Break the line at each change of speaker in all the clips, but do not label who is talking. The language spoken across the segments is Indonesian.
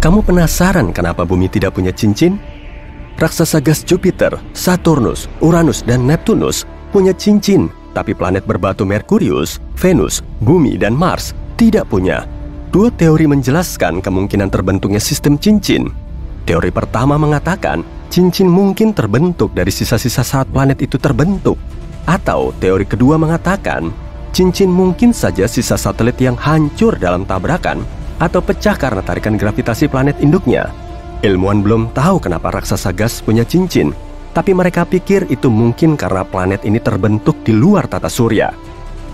Kamu penasaran kenapa bumi tidak punya cincin? Raksasa gas Jupiter, Saturnus, Uranus, dan Neptunus punya cincin, tapi planet berbatu Merkurius, Venus, Bumi, dan Mars tidak punya. Dua teori menjelaskan kemungkinan terbentuknya sistem cincin. Teori pertama mengatakan cincin mungkin terbentuk dari sisa-sisa saat planet itu terbentuk. Atau teori kedua mengatakan cincin mungkin saja sisa satelit yang hancur dalam tabrakan atau pecah karena tarikan gravitasi planet induknya. Ilmuwan belum tahu kenapa raksasa gas punya cincin, tapi mereka pikir itu mungkin karena planet ini terbentuk di luar tata surya.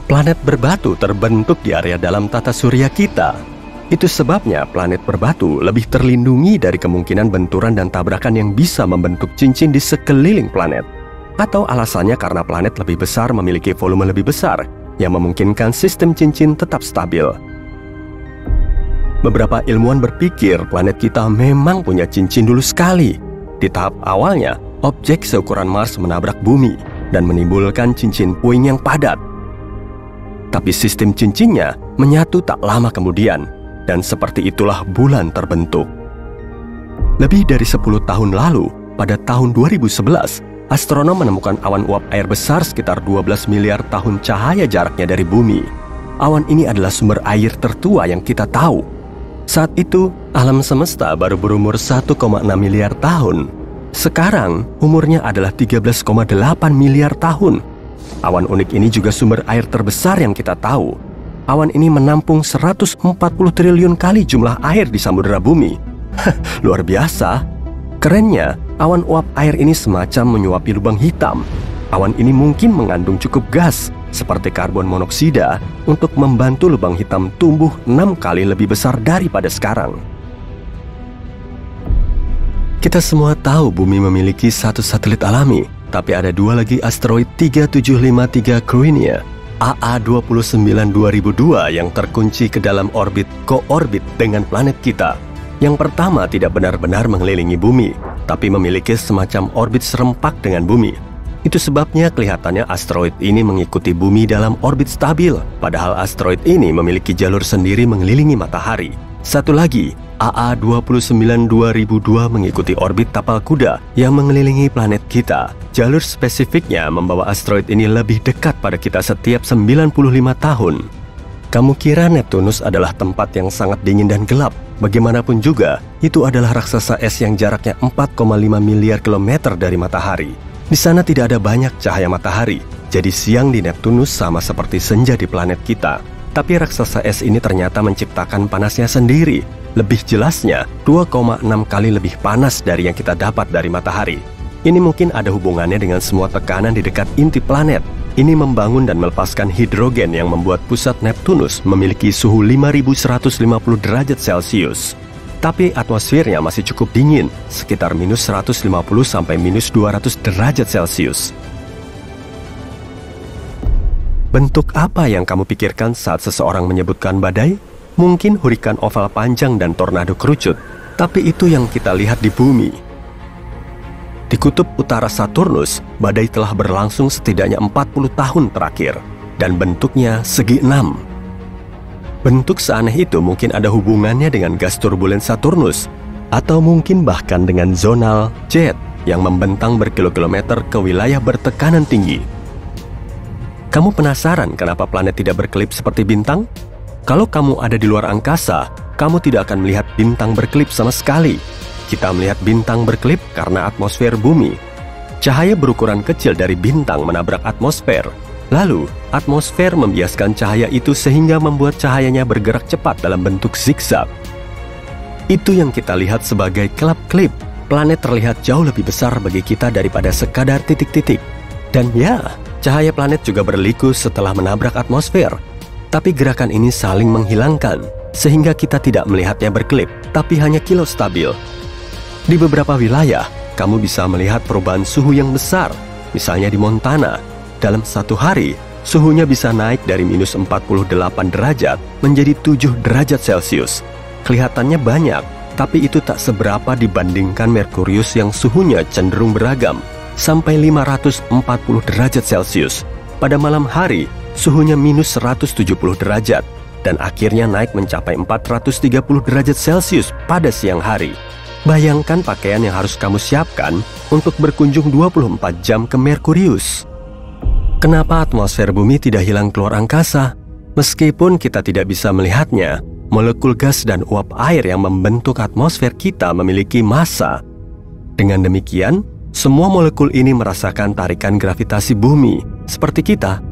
Planet berbatu terbentuk di area dalam tata surya kita. Itu sebabnya planet berbatu lebih terlindungi dari kemungkinan benturan dan tabrakan yang bisa membentuk cincin di sekeliling planet. Atau alasannya karena planet lebih besar memiliki volume lebih besar yang memungkinkan sistem cincin tetap stabil. Beberapa ilmuwan berpikir planet kita memang punya cincin dulu sekali. Di tahap awalnya, objek seukuran Mars menabrak bumi dan menimbulkan cincin puing yang padat. Tapi sistem cincinnya menyatu tak lama kemudian, dan seperti itulah bulan terbentuk. Lebih dari 10 tahun lalu, pada tahun 2011, astronom menemukan awan uap air besar sekitar 12 miliar tahun cahaya jaraknya dari bumi. Awan ini adalah sumber air tertua yang kita tahu. Saat itu, alam semesta baru berumur 1,6 miliar tahun. Sekarang, umurnya adalah 13,8 miliar tahun. Awan unik ini juga sumber air terbesar yang kita tahu. Awan ini menampung 140 triliun kali jumlah air di samudera bumi. Luar biasa. Kerennya, awan uap air ini semacam menyuapi lubang hitam. Awan ini mungkin mengandung cukup gas, seperti karbon monoksida, untuk membantu lubang hitam tumbuh 6 kali lebih besar daripada sekarang. Kita semua tahu bumi memiliki satu satelit alami, tapi ada dua lagi asteroid 3753 Carina AA29-2002 yang terkunci ke dalam orbit ko-orbit dengan planet kita. Yang pertama tidak benar-benar mengelilingi bumi, tapi memiliki semacam orbit serempak dengan bumi. Itu sebabnya kelihatannya asteroid ini mengikuti bumi dalam orbit stabil, padahal asteroid ini memiliki jalur sendiri mengelilingi matahari. Satu lagi, AA29-2002 mengikuti orbit tapal kuda yang mengelilingi planet kita. Jalur spesifiknya membawa asteroid ini lebih dekat pada kita setiap 95 tahun. Kamu kira Neptunus adalah tempat yang sangat dingin dan gelap? Bagaimanapun juga, itu adalah raksasa es yang jaraknya 4,5 miliar kilometer dari matahari. Di sana tidak ada banyak cahaya matahari, jadi siang di Neptunus sama seperti senja di planet kita. Tapi raksasa es ini ternyata menciptakan panasnya sendiri. Lebih jelasnya, 2,6 kali lebih panas dari yang kita dapat dari matahari. Ini mungkin ada hubungannya dengan semua tekanan di dekat inti planet. Ini membangun dan melepaskan hidrogen yang membuat pusat Neptunus memiliki suhu 5150 derajat Celcius. Tapi atmosfernya masih cukup dingin, sekitar minus 150 sampai minus 200 derajat Celcius. Bentuk apa yang kamu pikirkan saat seseorang menyebutkan badai? Mungkin hurikan oval panjang dan tornado kerucut, tapi itu yang kita lihat di bumi. Di kutub utara Saturnus, badai telah berlangsung setidaknya 40 tahun terakhir, dan bentuknya segi 6. Bentuk seaneh itu mungkin ada hubungannya dengan gas turbulen Saturnus, atau mungkin bahkan dengan zonal jet yang membentang berkilo-kilometer ke wilayah bertekanan tinggi. Kamu penasaran kenapa planet tidak berkelip seperti bintang? Kalau kamu ada di luar angkasa, kamu tidak akan melihat bintang berkelip sama sekali. Kita melihat bintang berkelip karena atmosfer bumi. Cahaya berukuran kecil dari bintang menabrak atmosfer. Lalu, atmosfer membiaskan cahaya itu sehingga membuat cahayanya bergerak cepat dalam bentuk zigzag. Itu yang kita lihat sebagai kelap-kelip. Planet terlihat jauh lebih besar bagi kita daripada sekadar titik-titik. Dan ya, cahaya planet juga berliku setelah menabrak atmosfer. Tapi gerakan ini saling menghilangkan, sehingga kita tidak melihatnya berkelip, tapi hanya kilau stabil. Di beberapa wilayah, kamu bisa melihat perubahan suhu yang besar. Misalnya di Montana, dalam satu hari, suhunya bisa naik dari minus 48 derajat menjadi 7 derajat Celcius. Kelihatannya banyak, tapi itu tak seberapa dibandingkan Merkurius yang suhunya cenderung beragam, sampai 540 derajat Celcius. Pada malam hari, suhunya minus 170 derajat. dan akhirnya naik mencapai 430 derajat Celcius pada siang hari. Bayangkan pakaian yang harus kamu siapkan untuk berkunjung 24 jam ke Merkurius. Kenapa atmosfer bumi tidak hilang keluar angkasa? Meskipun kita tidak bisa melihatnya, molekul gas dan uap air yang membentuk atmosfer kita memiliki massa. Dengan demikian, semua molekul ini merasakan tarikan gravitasi bumi, seperti kita.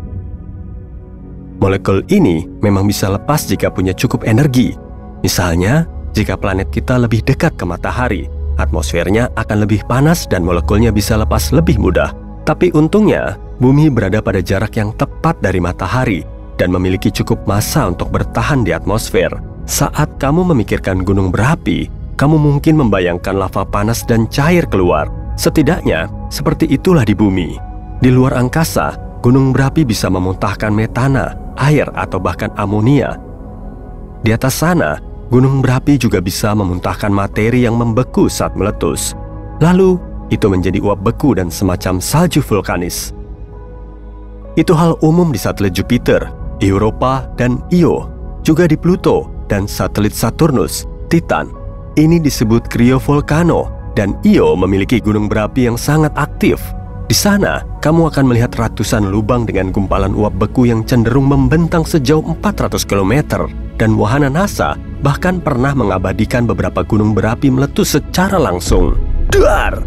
Molekul ini memang bisa lepas jika punya cukup energi. Misalnya, jika planet kita lebih dekat ke matahari, atmosfernya akan lebih panas dan molekulnya bisa lepas lebih mudah. Tapi untungnya, bumi berada pada jarak yang tepat dari matahari dan memiliki cukup massa untuk bertahan di atmosfer. Saat kamu memikirkan gunung berapi, kamu mungkin membayangkan lava panas dan cair keluar. Setidaknya, seperti itulah di bumi. Di luar angkasa, gunung berapi bisa memuntahkan metana, air, atau bahkan amonia. Di atas sana, gunung berapi juga bisa memuntahkan materi yang membeku saat meletus. Lalu, itu menjadi uap beku dan semacam salju vulkanis. Itu hal umum di satelit Jupiter, Europa, dan Io. Juga di Pluto dan satelit Saturnus, Titan. Ini disebut cryovolcano. Dan Io memiliki gunung berapi yang sangat aktif. Di sana, kamu akan melihat ratusan lubang dengan gumpalan uap beku yang cenderung membentang sejauh 400 km. Dan wahana NASA bahkan pernah mengabadikan beberapa gunung berapi meletus secara langsung. Dar!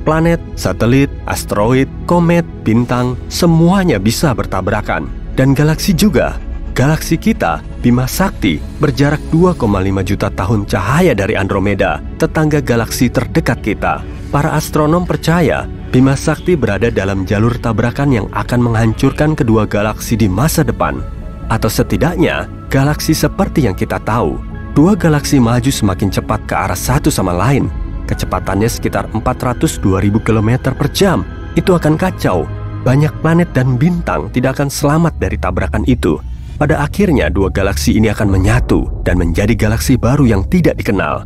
Planet, satelit, asteroid, komet, bintang, semuanya bisa bertabrakan. Dan galaksi juga. Galaksi kita, Bima Sakti, berjarak 2,5 juta tahun cahaya dari Andromeda, tetangga galaksi terdekat kita. Para astronom percaya Bima Sakti berada dalam jalur tabrakan yang akan menghancurkan kedua galaksi di masa depan. Atau setidaknya, galaksi seperti yang kita tahu. Dua galaksi maju semakin cepat ke arah satu sama lain. Kecepatannya sekitar 402.000 km per jam. Itu akan kacau. Banyak planet dan bintang tidak akan selamat dari tabrakan itu. Pada akhirnya dua galaksi ini akan menyatu dan menjadi galaksi baru yang tidak dikenal.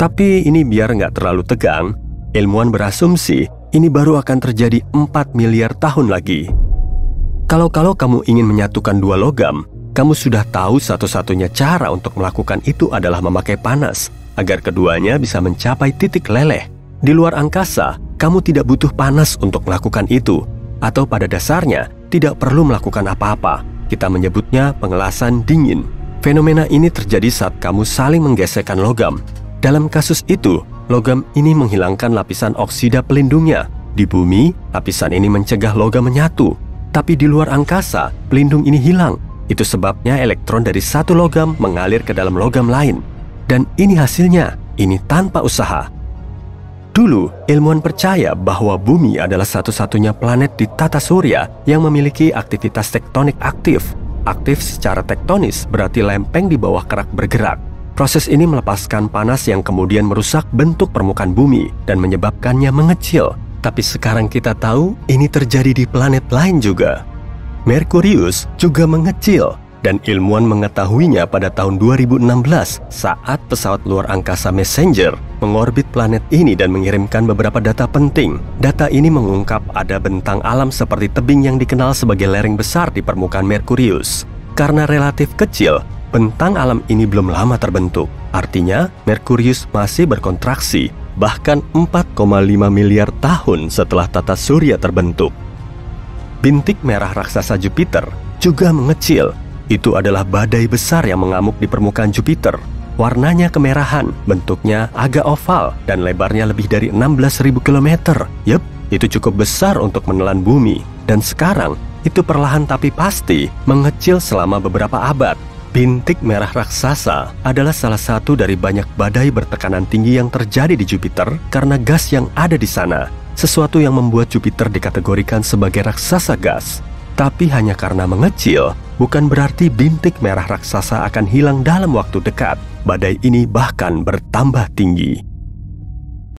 Tapi ini biar nggak terlalu tegang, ilmuwan berasumsi ini baru akan terjadi 4 miliar tahun lagi. Kalau kamu ingin menyatukan dua logam, kamu sudah tahu satu-satunya cara untuk melakukan itu adalah memakai panas, agar keduanya bisa mencapai titik leleh. Di luar angkasa, kamu tidak butuh panas untuk melakukan itu, atau pada dasarnya tidak perlu melakukan apa-apa. Kita menyebutnya pengelasan dingin. Fenomena ini terjadi saat kamu saling menggesekkan logam. Dalam kasus itu, logam ini menghilangkan lapisan oksida pelindungnya. Di bumi, lapisan ini mencegah logam menyatu. Tapi di luar angkasa, pelindung ini hilang. Itu sebabnya elektron dari satu logam mengalir ke dalam logam lain. Dan ini hasilnya, ini tanpa usaha. Dulu, ilmuwan percaya bahwa bumi adalah satu-satunya planet di tata surya yang memiliki aktivitas tektonik aktif. Aktif secara tektonis berarti lempeng di bawah kerak bergerak. Proses ini melepaskan panas yang kemudian merusak bentuk permukaan bumi dan menyebabkannya mengecil. Tapi sekarang kita tahu ini terjadi di planet lain juga. Merkurius juga mengecil. Dan ilmuwan mengetahuinya pada tahun 2016 saat pesawat luar angkasa Messenger mengorbit planet ini dan mengirimkan beberapa data penting. Data ini mengungkap ada bentang alam seperti tebing yang dikenal sebagai lereng besar di permukaan Merkurius. Karena relatif kecil, bentang alam ini belum lama terbentuk. Artinya, Merkurius masih berkontraksi, bahkan 4,5 miliar tahun setelah tata surya terbentuk. Bintik merah raksasa Jupiter juga mengecil. Itu adalah badai besar yang mengamuk di permukaan Jupiter. Warnanya kemerahan, bentuknya agak oval, dan lebarnya lebih dari 16.000 km. Yup, itu cukup besar untuk menelan bumi. Dan sekarang, itu perlahan tapi pasti mengecil selama beberapa abad. Bintik merah raksasa adalah salah satu dari banyak badai bertekanan tinggi yang terjadi di Jupiter karena gas yang ada di sana. Sesuatu yang membuat Jupiter dikategorikan sebagai raksasa gas. Tapi hanya karena mengecil, bukan berarti bintik merah raksasa akan hilang dalam waktu dekat. Badai ini bahkan bertambah tinggi.